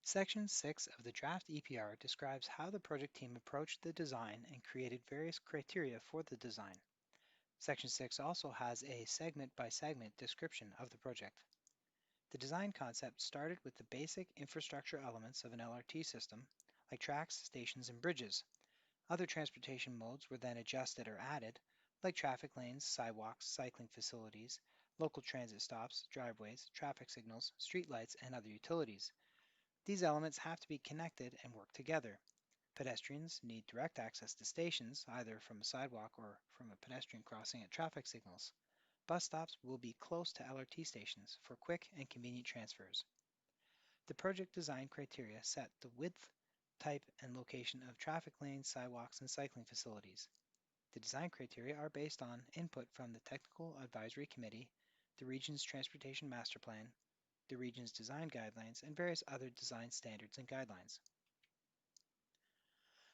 Section 6 of the draft EPR describes how the project team approached the design and created various criteria for the design. Section 6 also has a segment-by-segment description of the project. The design concept started with the basic infrastructure elements of an LRT system, like tracks, stations, and bridges. Other transportation modes were then adjusted or added, like traffic lanes, sidewalks, cycling facilities, local transit stops, driveways, traffic signals, streetlights, and other utilities. These elements have to be connected and work together. Pedestrians need direct access to stations, either from a sidewalk or from a pedestrian crossing at traffic signals. Bus stops will be close to LRT stations for quick and convenient transfers. The project design criteria set the width, type, and location of traffic lanes, sidewalks, and cycling facilities. The design criteria are based on input from the Technical Advisory Committee, the region's Transportation Master Plan, the region's design guidelines, and various other design standards and guidelines.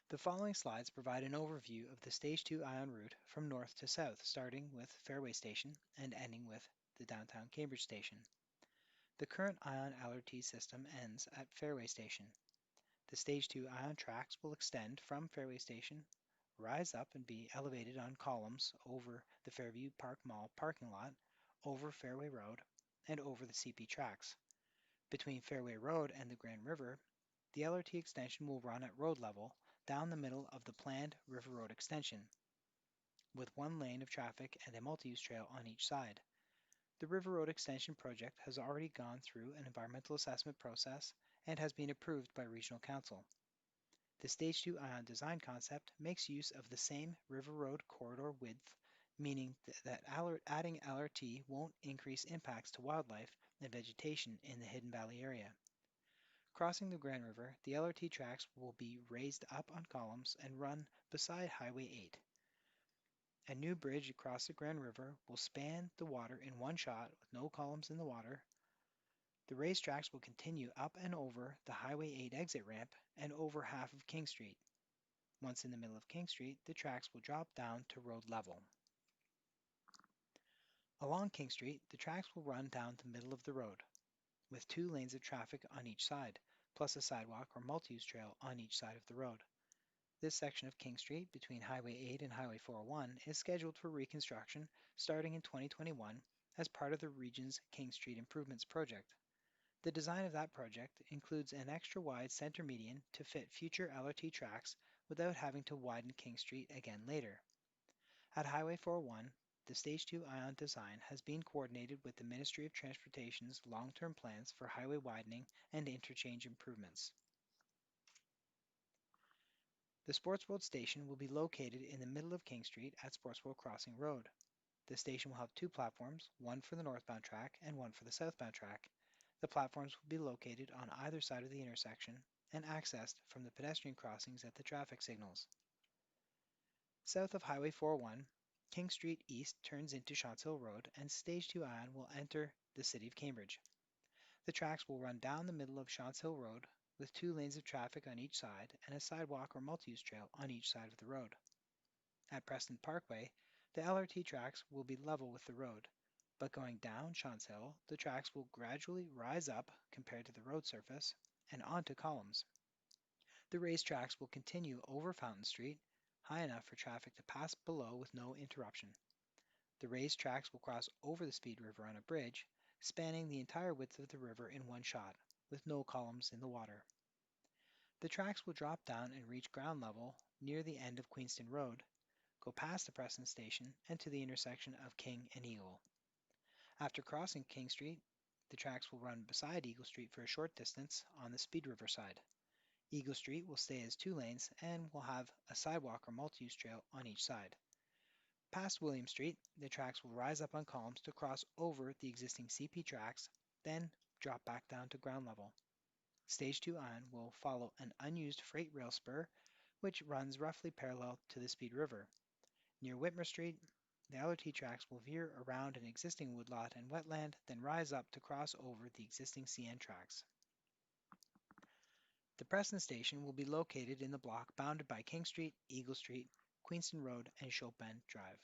The following slides provide an overview of the Stage 2 ION route from north to south, starting with Fairway Station and ending with the downtown Cambridge station. The current ION LRT system ends at Fairway Station. The Stage 2 ION tracks will extend from Fairway Station, rise up and be elevated on columns over the Fairview Park Mall parking lot, over Fairway Road, and over the CP tracks. Between Fairway Road and the Grand River, the LRT extension will run at road level down the middle of the planned River Road extension, with one lane of traffic and a multi-use trail on each side. The River Road extension project has already gone through an environmental assessment process and has been approved by Regional Council. The Stage 2 ION design concept makes use of the same River Road corridor width, meaning that adding LRT won't increase impacts to wildlife and vegetation in the Hidden Valley area. Crossing the Grand River, the LRT tracks will be raised up on columns and run beside Highway 8. A new bridge across the Grand River will span the water in one shot with no columns in the water. The raised tracks will continue up and over the Highway 8 exit ramp and over half of King Street. Once in the middle of King Street, the tracks will drop down to road level. Along King Street, the tracks will run down the middle of the road, with 2 lanes of traffic on each side, plus a sidewalk or multi-use trail on each side of the road. This section of King Street between Highway 8 and Highway 401 is scheduled for reconstruction starting in 2021 as part of the region's King Street Improvements Project. The design of that project includes an extra wide center median to fit future LRT tracks without having to widen King Street again later. At Highway 401, the Stage 2 ION design has been coordinated with the Ministry of Transportation's long-term plans for highway widening and interchange improvements. The Sports World Station will be located in the middle of King Street at Sports World Crossing Road. The station will have 2 platforms, one for the northbound track and one for the southbound track. The platforms will be located on either side of the intersection and accessed from the pedestrian crossings at the traffic signals. South of Highway 401, King Street East turns into Shotts Hill Road and Stage 2 ION will enter the city of Cambridge. The tracks will run down the middle of Shotts Hill Road with 2 lanes of traffic on each side and a sidewalk or multi-use trail on each side of the road. At Preston Parkway, the LRT tracks will be level with the road, but going down Shotts Hill, the tracks will gradually rise up compared to the road surface and onto columns. The raised tracks will continue over Fountain Street, high enough for traffic to pass below with no interruption. The raised tracks will cross over the Speed River on a bridge, spanning the entire width of the river in one shot, with no columns in the water. The tracks will drop down and reach ground level near the end of Queenston Road, go past the Preston Station and to the intersection of King and Eagle. After crossing King Street, the tracks will run beside Eagle Street for a short distance on the Speed River side. Eagle Street will stay as 2 lanes and will have a sidewalk or multi-use trail on each side. Past William Street, the tracks will rise up on columns to cross over the existing CP tracks, then drop back down to ground level. Stage 2 ION will follow an unused freight rail spur, which runs roughly parallel to the Speed River. Near Whitmer Street, the LRT tracks will veer around an existing woodlot and wetland, then rise up to cross over the existing CN tracks. The Preston Station will be located in the block bounded by King Street, Eagle Street, Queenston Road, and Chopin Drive.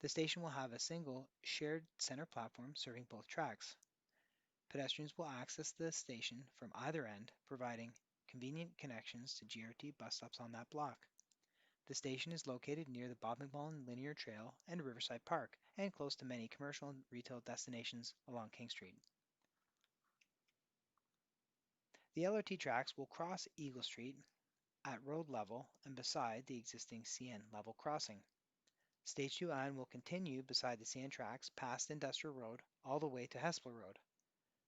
The station will have a single shared center platform serving both tracks. Pedestrians will access the station from either end, providing convenient connections to GRT bus stops on that block. The station is located near the Bob McMullen Linear Trail and Riverside Park, and close to many commercial and retail destinations along King Street. The LRT tracks will cross Eagle Street at road level and beside the existing CN level crossing. Stage 2 ion will continue beside the CN tracks past Industrial Road all the way to Hespeler Road.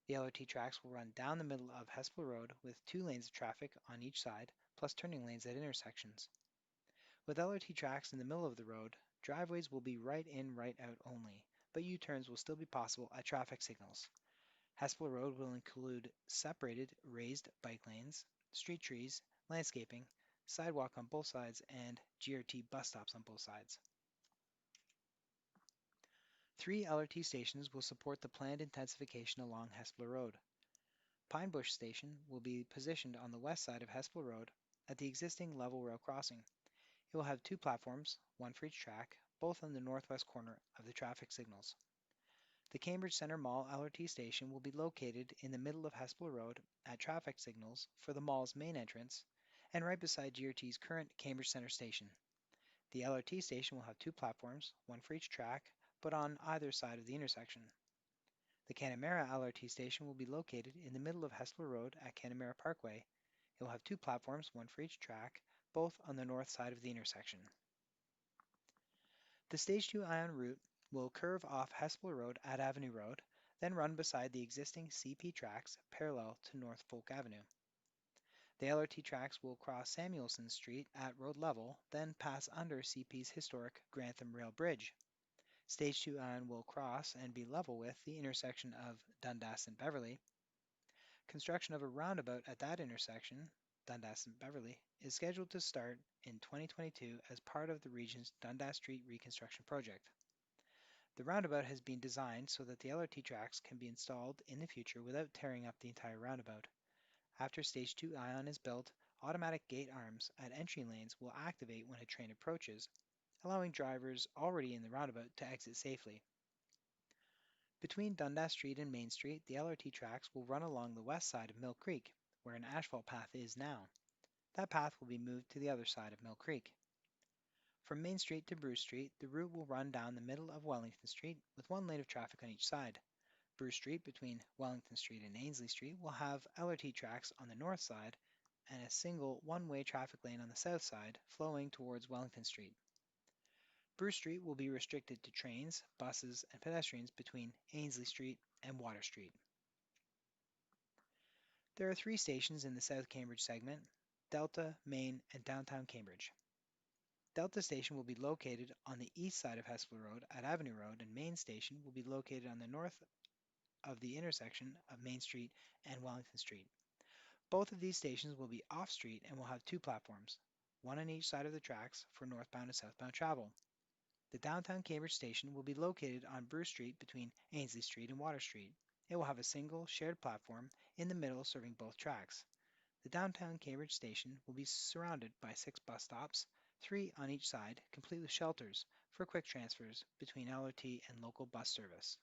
The LRT tracks will run down the middle of Hespeler Road with 2 lanes of traffic on each side, plus turning lanes at intersections. With LRT tracks in the middle of the road, driveways will be right in, right out only, but U-turns will still be possible at traffic signals. Hespeler Road will include separated raised bike lanes, street trees, landscaping, sidewalk on both sides, and GRT bus stops on both sides. 3 LRT stations will support the planned intensification along Hespeler Road. Pine Bush Station will be positioned on the west side of Hespeler Road at the existing level rail crossing. It will have 2 platforms, one for each track, both on the northwest corner of the traffic signals. The Cambridge Centre Mall LRT station will be located in the middle of Hespeler Road at traffic signals for the mall's main entrance and right beside GRT's current Cambridge Centre station. The LRT station will have 2 platforms, one for each track, but on either side of the intersection. The Canamera LRT station will be located in the middle of Hespeler Road at Canamera Parkway. It will have 2 platforms, one for each track, both on the north side of the intersection. The Stage 2 ion route will curve off Hespeler Road at Avenue Road, then run beside the existing CP tracks parallel to North Folk Avenue. The LRT tracks will cross Samuelson Street at road level, then pass under CP's historic Grantham Rail Bridge. Stage 2 ion will cross and be level with the intersection of Dundas and Beverly. Construction of a roundabout at that intersection, Dundas and Beverly, is scheduled to start in 2022 as part of the region's Dundas Street reconstruction project. The roundabout has been designed so that the LRT tracks can be installed in the future without tearing up the entire roundabout. After Stage 2 ion is built, automatic gate arms at entry lanes will activate when a train approaches, allowing drivers already in the roundabout to exit safely. Between Dundas Street and Main Street, the LRT tracks will run along the west side of Mill Creek, where an asphalt path is now. That path will be moved to the other side of Mill Creek. From Main Street to Bruce Street, the route will run down the middle of Wellington Street with 1 lane of traffic on each side. Bruce Street between Wellington Street and Ainslie Street will have LRT tracks on the north side and a single one-way traffic lane on the south side flowing towards Wellington Street. Bruce Street will be restricted to trains, buses, and pedestrians between Ainslie Street and Water Street. There are 3 stations in the South Cambridge segment: Delta, Main, and Downtown Cambridge. Delta Station will be located on the east side of Hespeler Road at Avenue Road, and Main Station will be located on the north of the intersection of Main Street and Wellington Street. Both of these stations will be off-street and will have 2 platforms, one on each side of the tracks for northbound and southbound travel. The Downtown Cambridge station will be located on Bruce Street between Ainslie Street and Water Street. It will have a single shared platform in the middle serving both tracks. The Downtown Cambridge station will be surrounded by 6 bus stops, 3 on each side, complete with shelters for quick transfers between LRT and local bus service.